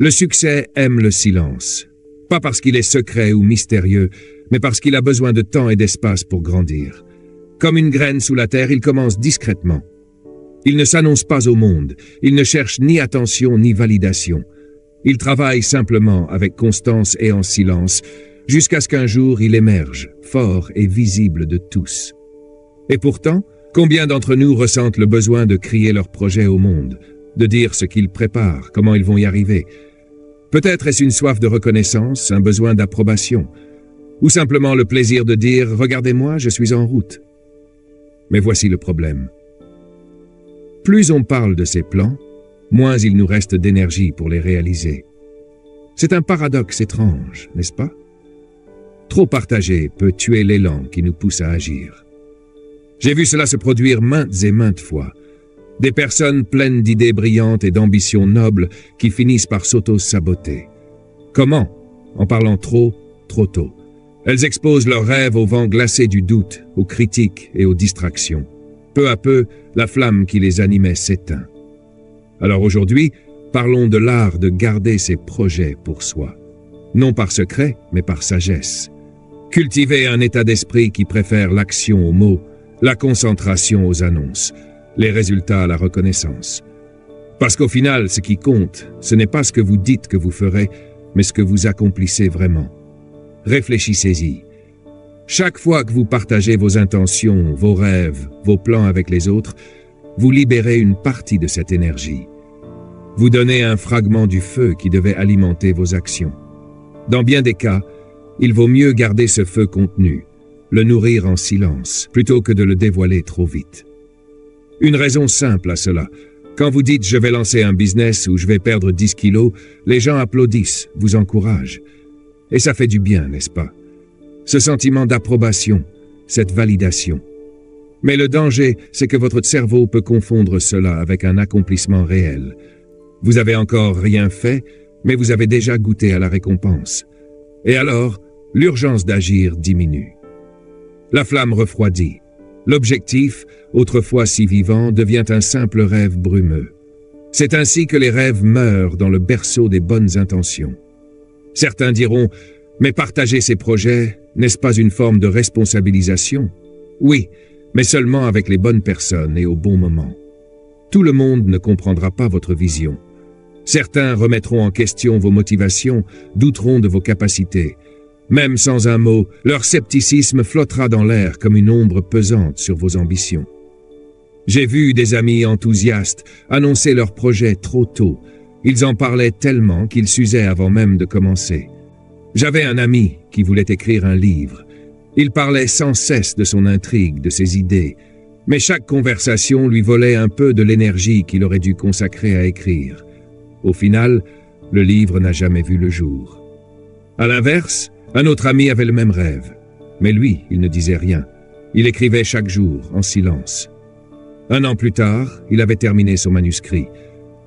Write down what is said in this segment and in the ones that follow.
Le succès aime le silence. Pas parce qu'il est secret ou mystérieux, mais parce qu'il a besoin de temps et d'espace pour grandir. Comme une graine sous la terre, il commence discrètement. Il ne s'annonce pas au monde, il ne cherche ni attention ni validation. Il travaille simplement avec constance et en silence, jusqu'à ce qu'un jour il émerge, fort et visible de tous. Et pourtant, combien d'entre nous ressentent le besoin de crier leur projet au monde, de dire ce qu'ils préparent, comment ils vont y arriver? Peut-être est-ce une soif de reconnaissance, un besoin d'approbation, ou simplement le plaisir de dire « Regardez-moi, je suis en route ». Mais voici le problème. Plus on parle de ces plans, moins il nous reste d'énergie pour les réaliser. C'est un paradoxe étrange, n'est-ce pas? Trop partager peut tuer l'élan qui nous pousse à agir. J'ai vu cela se produire maintes et maintes fois. Des personnes pleines d'idées brillantes et d'ambitions nobles qui finissent par s'auto-saboter. Comment? En parlant trop tôt. Elles exposent leurs rêves au vent glacé du doute, aux critiques et aux distractions. Peu à peu, la flamme qui les animait s'éteint. Alors aujourd'hui, parlons de l'art de garder ses projets pour soi. Non par secret, mais par sagesse. Cultiver un état d'esprit qui préfère l'action aux mots, la concentration aux annonces, les résultats à la reconnaissance. Parce qu'au final, ce qui compte, ce n'est pas ce que vous dites que vous ferez, mais ce que vous accomplissez vraiment. Réfléchissez-y. Chaque fois que vous partagez vos intentions, vos rêves, vos plans avec les autres, vous libérez une partie de cette énergie. Vous donnez un fragment du feu qui devait alimenter vos actions. Dans bien des cas, il vaut mieux garder ce feu contenu, le nourrir en silence, plutôt que de le dévoiler trop vite. Une raison simple à cela. Quand vous dites « je vais lancer un business » ou « je vais perdre 10 kilos », les gens applaudissent, vous encouragent. Et ça fait du bien, n'est-ce pas? Ce sentiment d'approbation, cette validation. Mais le danger, c'est que votre cerveau peut confondre cela avec un accomplissement réel. Vous avez encore rien fait, mais vous avez déjà goûté à la récompense. Et alors, l'urgence d'agir diminue. La flamme refroidit. L'objectif, autrefois si vivant, devient un simple rêve brumeux. C'est ainsi que les rêves meurent dans le berceau des bonnes intentions. Certains diront « Mais partager ses projets, n'est-ce pas une forme de responsabilisation ?» Oui, mais seulement avec les bonnes personnes et au bon moment. Tout le monde ne comprendra pas votre vision. Certains remettront en question vos motivations, douteront de vos capacités. Même sans un mot, leur scepticisme flottera dans l'air comme une ombre pesante sur vos ambitions. J'ai vu des amis enthousiastes annoncer leurs projets trop tôt. Ils en parlaient tellement qu'ils s'usaient avant même de commencer. J'avais un ami qui voulait écrire un livre. Il parlait sans cesse de son intrigue, de ses idées, mais chaque conversation lui volait un peu de l'énergie qu'il aurait dû consacrer à écrire. Au final, le livre n'a jamais vu le jour. À l'inverse, un autre ami avait le même rêve, mais lui, il ne disait rien. Il écrivait chaque jour, en silence. 1 an plus tard, il avait terminé son manuscrit.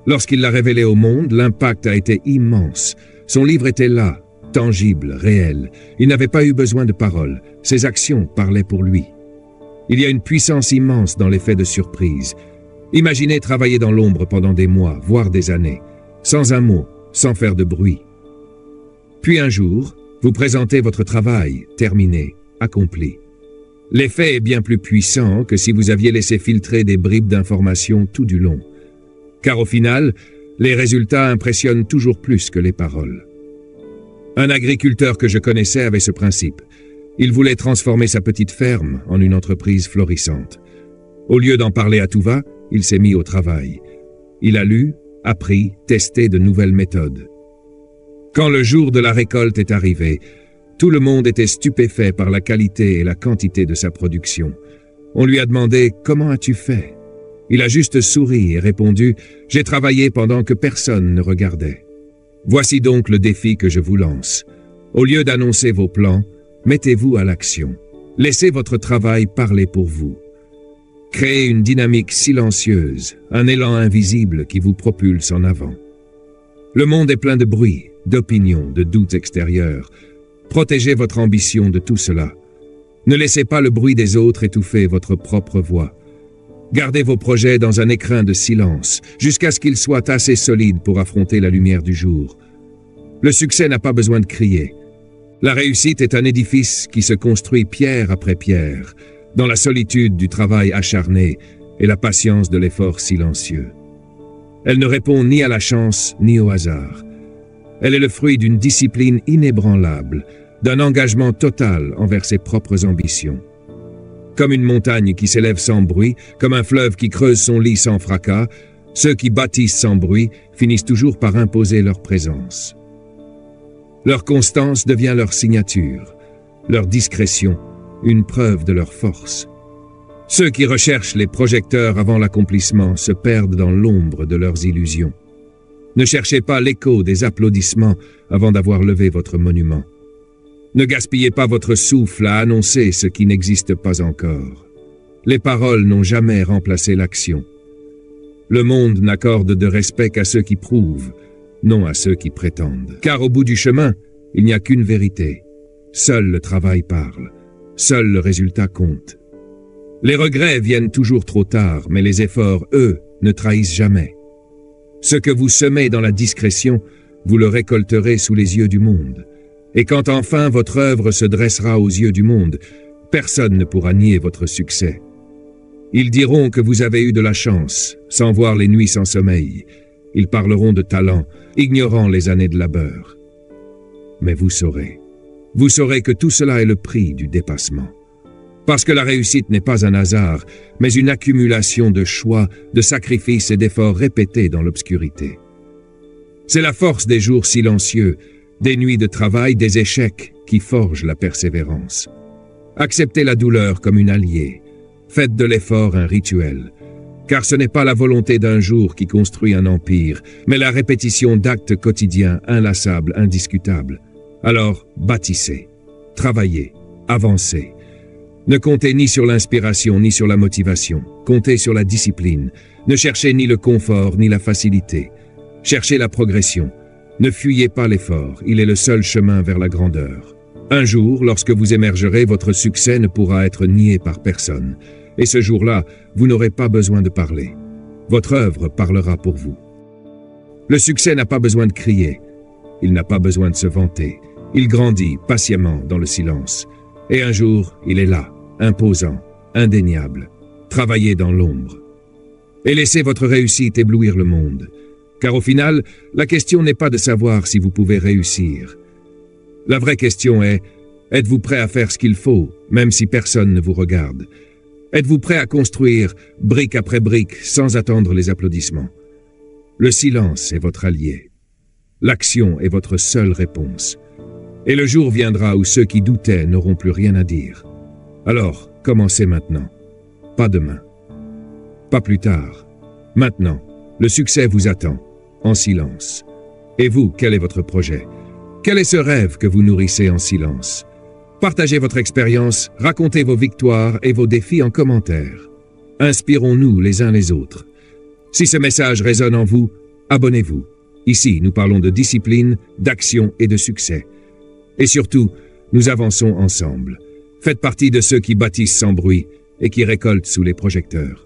Lorsqu'il l'a révélé au monde, l'impact a été immense. Son livre était là, tangible, réel. Il n'avait pas eu besoin de paroles. Ses actions parlaient pour lui. Il y a une puissance immense dans l'effet de surprise. Imaginez travailler dans l'ombre pendant des mois, voire des années, sans un mot, sans faire de bruit. Puis un jour, vous présentez votre travail, terminé, accompli. L'effet est bien plus puissant que si vous aviez laissé filtrer des bribes d'informations tout du long. Car au final, les résultats impressionnent toujours plus que les paroles. Un agriculteur que je connaissais avait ce principe. Il voulait transformer sa petite ferme en une entreprise florissante. Au lieu d'en parler à tout va, il s'est mis au travail. Il a lu, appris, testé de nouvelles méthodes. Quand le jour de la récolte est arrivé, tout le monde était stupéfait par la qualité et la quantité de sa production. On lui a demandé « Comment as-tu fait ?» Il a juste souri et répondu « J'ai travaillé pendant que personne ne regardait. » Voici donc le défi que je vous lance. Au lieu d'annoncer vos plans, mettez-vous à l'action. Laissez votre travail parler pour vous. Créez une dynamique silencieuse, un élan invisible qui vous propulse en avant. Le monde est plein de bruit, d'opinions, de doutes extérieurs. Protégez votre ambition de tout cela. Ne laissez pas le bruit des autres étouffer votre propre voix. Gardez vos projets dans un écrin de silence, jusqu'à ce qu'ils soient assez solides pour affronter la lumière du jour. Le succès n'a pas besoin de crier. La réussite est un édifice qui se construit pierre après pierre, dans la solitude du travail acharné et la patience de l'effort silencieux. Elle ne répond ni à la chance ni au hasard. Elle est le fruit d'une discipline inébranlable, d'un engagement total envers ses propres ambitions. Comme une montagne qui s'élève sans bruit, comme un fleuve qui creuse son lit sans fracas, ceux qui bâtissent sans bruit finissent toujours par imposer leur présence. Leur constance devient leur signature, leur discrétion, une preuve de leur force. Ceux qui recherchent les projecteurs avant l'accomplissement se perdent dans l'ombre de leurs illusions. Ne cherchez pas l'écho des applaudissements avant d'avoir levé votre monument. Ne gaspillez pas votre souffle à annoncer ce qui n'existe pas encore. Les paroles n'ont jamais remplacé l'action. Le monde n'accorde de respect qu'à ceux qui prouvent, non à ceux qui prétendent. Car au bout du chemin, il n'y a qu'une vérité. Seul le travail parle. Seul le résultat compte. Les regrets viennent toujours trop tard, mais les efforts, eux, ne trahissent jamais. Ce que vous semez dans la discrétion, vous le récolterez sous les yeux du monde. Et quand enfin votre œuvre se dressera aux yeux du monde, personne ne pourra nier votre succès. Ils diront que vous avez eu de la chance, sans voir les nuits sans sommeil. Ils parleront de talent, ignorant les années de labeur. Mais vous saurez que tout cela est le prix du dépassement. Parce que la réussite n'est pas un hasard, mais une accumulation de choix, de sacrifices et d'efforts répétés dans l'obscurité. C'est la force des jours silencieux, des nuits de travail, des échecs qui forgent la persévérance. Acceptez la douleur comme une alliée. Faites de l'effort un rituel. Car ce n'est pas la volonté d'un jour qui construit un empire, mais la répétition d'actes quotidiens inlassables, indiscutables. Alors, bâtissez, travaillez, avancez. Ne comptez ni sur l'inspiration ni sur la motivation. Comptez sur la discipline. Ne cherchez ni le confort ni la facilité. Cherchez la progression. Ne fuyez pas l'effort, il est le seul chemin vers la grandeur. Un jour, lorsque vous émergerez, votre succès ne pourra être nié par personne. Et ce jour-là, vous n'aurez pas besoin de parler. Votre œuvre parlera pour vous. Le succès n'a pas besoin de crier. Il n'a pas besoin de se vanter. Il grandit patiemment dans le silence. Et un jour, il est là, imposant, indéniable. Travaillez dans l'ombre. Et laissez votre réussite éblouir le monde. Car au final, la question n'est pas de savoir si vous pouvez réussir. La vraie question est, êtes-vous prêt à faire ce qu'il faut, même si personne ne vous regarde? Êtes-vous prêt à construire, brique après brique, sans attendre les applaudissements? Le silence est votre allié. L'action est votre seule réponse. Et le jour viendra où ceux qui doutaient n'auront plus rien à dire. Alors, commencez maintenant. Pas demain. Pas plus tard. Maintenant. Le succès vous attend, en silence. Et vous, quel est votre projet? Quel est ce rêve que vous nourrissez en silence? Partagez votre expérience, racontez vos victoires et vos défis en commentaire. Inspirons-nous les uns les autres. Si ce message résonne en vous, abonnez-vous. Ici, nous parlons de discipline, d'action et de succès. Et surtout, nous avançons ensemble. Faites partie de ceux qui bâtissent sans bruit et qui récoltent sous les projecteurs.